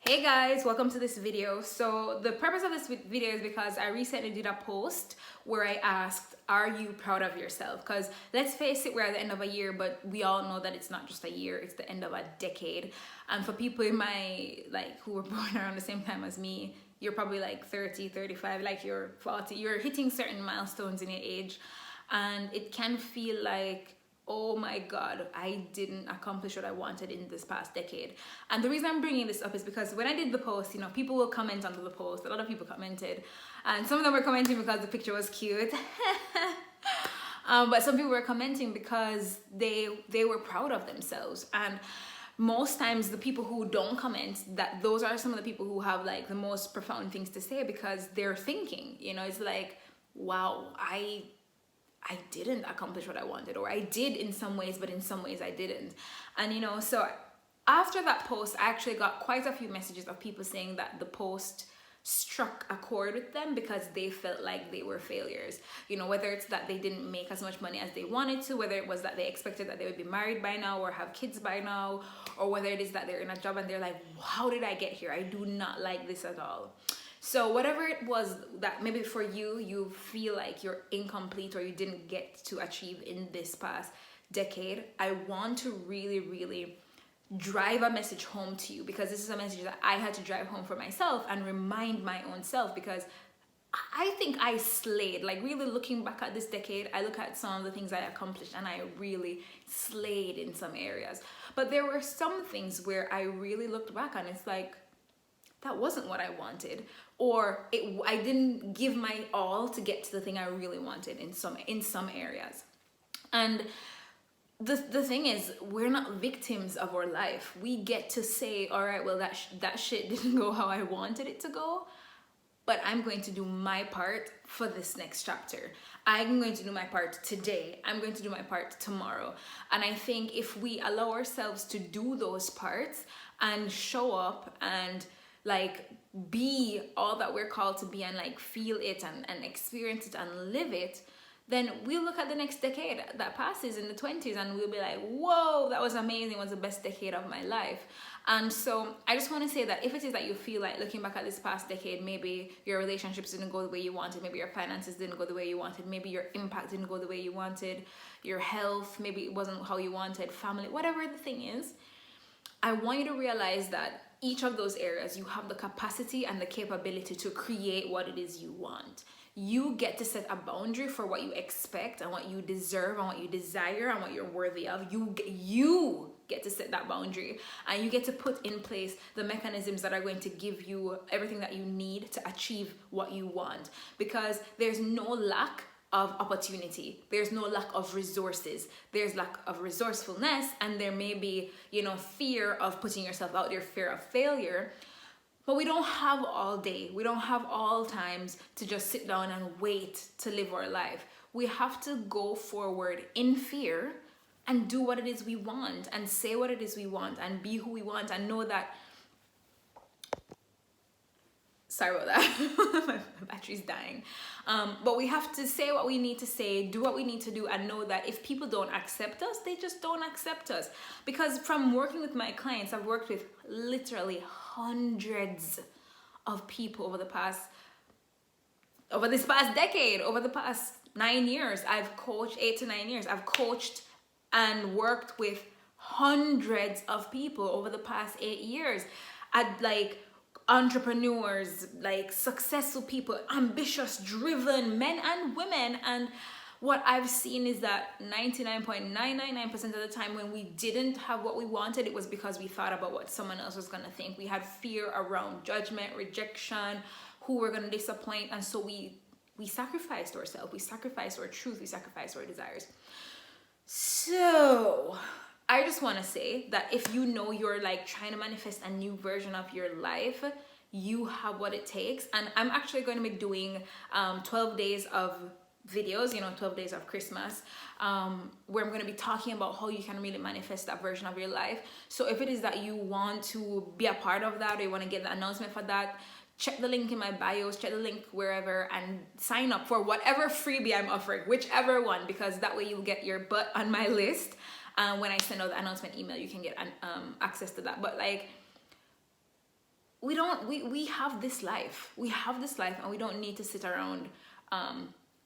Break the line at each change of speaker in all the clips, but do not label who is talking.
Hey guys, welcome to this video. So the purpose of this video is because I recently did a post where I asked, are you proud of yourself? Because let's face it, we're at the end of a year, but we all know that it's not just a year, it's the end of a decade. And for people in my, who were born around the same time as me, you're probably like 30, 35, like you're 40, you're hitting certain milestones in your age. And it can feel like, oh my God, I didn't accomplish what I wanted in this past decade. And the reason I'm bringing this up is because when I did the post, people will comment under the post. A lot of people commented, and some of them were commenting because the picture was cute. But some people were commenting because they were proud of themselves. And most times the people who don't comment, that those are some of the people who have like the most profound things to say, because they're thinking, it's like, wow, I didn't accomplish what I wanted, or I did in some ways, but in some ways I didn't. And so after that post, I actually got quite a few messages of people saying that the post struck a chord with them because they felt like they were failures. Whether it's that they didn't make as much money as they wanted to, whether it was that they expected that they would be married by now or have kids by now, or whether it is that they're in a job and they're like, how did I get here? I do not like this at all. So whatever it was that maybe for you feel like you're incomplete or you didn't get to achieve in this past decade, I want to really, really drive a message home to you, because this is a message that I had to drive home for myself and remind my own self, because I think I slayed. Like, really looking back at this decade, I look at some of the things I accomplished and I really slayed in some areas. But there were some things where I really looked back and it's like, that wasn't what I wanted, or I didn't give my all to get to the thing I really wanted in some areas. And the thing is, we're not victims of our life. We get to say, all right, well, that shit didn't go how I wanted it to go, but I'm going to do my part for this next chapter. I'm going to do my part today. I'm going to do my part tomorrow. And I think if we allow ourselves to do those parts and show up and be all that we're called to be, and feel it and experience it and live it, then we'll look at the next decade that passes in the 20s and we'll be like, whoa, that was amazing. It was the best decade of my life. And so I just want to say that if it is that you feel like looking back at this past decade, maybe your relationships didn't go the way you wanted, maybe your finances didn't go the way you wanted, maybe your impact didn't go the way you wanted, your health, maybe it wasn't how you wanted, family, whatever the thing is, I want you to realize that each of those areas, you have the capacity and the capability to create what it is you want. You get to set a boundary for what you expect and what you deserve and what you desire and what you're worthy of. You get to set that boundary, and you get to put in place the mechanisms that are going to give you everything that you need to achieve what you want, because there's no lack of opportunity, there's no lack of resources, there's lack of resourcefulness, and there may be fear of putting yourself out there, fear of failure. But we don't have all day, we don't have all times to just sit down and wait to live our life. We have to go forward in fear and do what it is we want, and say what it is we want, and be who we want, and know that, sorry about that, my battery's dying. But we have to say what we need to say, do what we need to do, and know that if people don't accept us, they just don't accept us. Because from working with my clients, I've worked with literally hundreds of people over this past decade, over the past 9 years. I've coached 8 to 9 years. I've coached and worked with hundreds of people over the past 8 years. I'd entrepreneurs, successful people, ambitious, driven men and women. And what I've seen is that 99.999% of the time, when we didn't have what we wanted, it was because we thought about what someone else was going to think. We had fear around judgment, rejection, who we're going to disappoint. And so we sacrificed ourselves, we sacrificed our truth, we sacrificed our desires. So I just want to say that if you're trying to manifest a new version of your life, you have what it takes. And I'm actually going to be doing 12 days of videos, 12 days of Christmas, where I'm going to be talking about how you can really manifest that version of your life. So if it is that you want to be a part of that, or you want to get the announcement for that, check the link in my bios, check the link wherever, and sign up for whatever freebie I'm offering, whichever one, because that way you'll get your butt on my list. When I send out the announcement email, you can get access to that. But we have this life. We have this life, and we don't need to sit around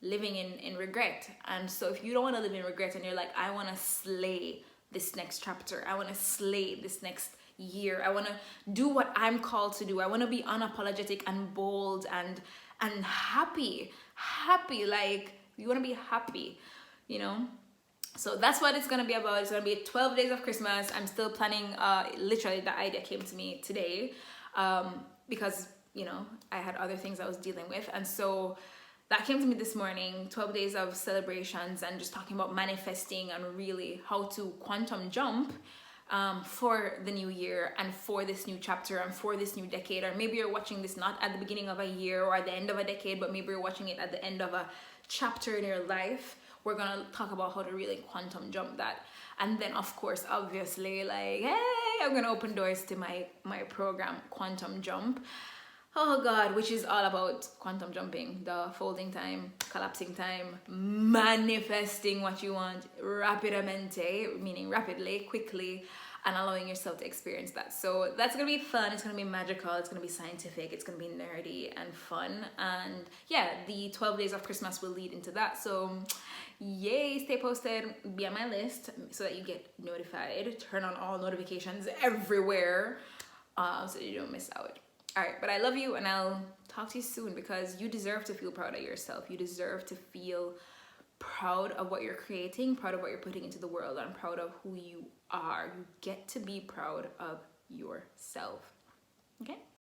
living in regret. And so if you don't want to live in regret, and you're like, I want to slay this next chapter, I want to slay this next year, I want to do what I'm called to do, I want to be unapologetic and bold and happy, like you want to be happy, you know. So that's what it's going to be about. It's going to be 12 days of Christmas. I'm still planning, literally the idea came to me today, because, you know, I had other things I was dealing with. And so that came to me this morning, 12 days of celebrations and just talking about manifesting and really how to quantum jump for the new year and for this new chapter and for this new decade. Or maybe you're watching this not at the beginning of a year or at the end of a decade, but maybe you're watching it at the end of a chapter in your life. We're gonna talk about how to really quantum jump that. And then of course, obviously, like, hey, I'm gonna open doors to my program, Quantum Jump. Oh God, which is all about quantum jumping, the folding time, collapsing time, manifesting what you want rapidamente, meaning rapidly, quickly, and allowing yourself to experience that. So that's gonna be fun, it's gonna be magical, it's gonna be scientific, it's gonna be nerdy and fun. And yeah, the 12 days of Christmas will lead into that. So yay, stay posted, be on my list so that you get notified. Turn on all notifications everywhere so you don't miss out. All right, but I love you, and I'll talk to you soon, because you deserve to feel proud of yourself. You deserve to feel proud of what you're creating, proud of what you're putting into the world, and proud of who you are. You get to be proud of yourself. Okay?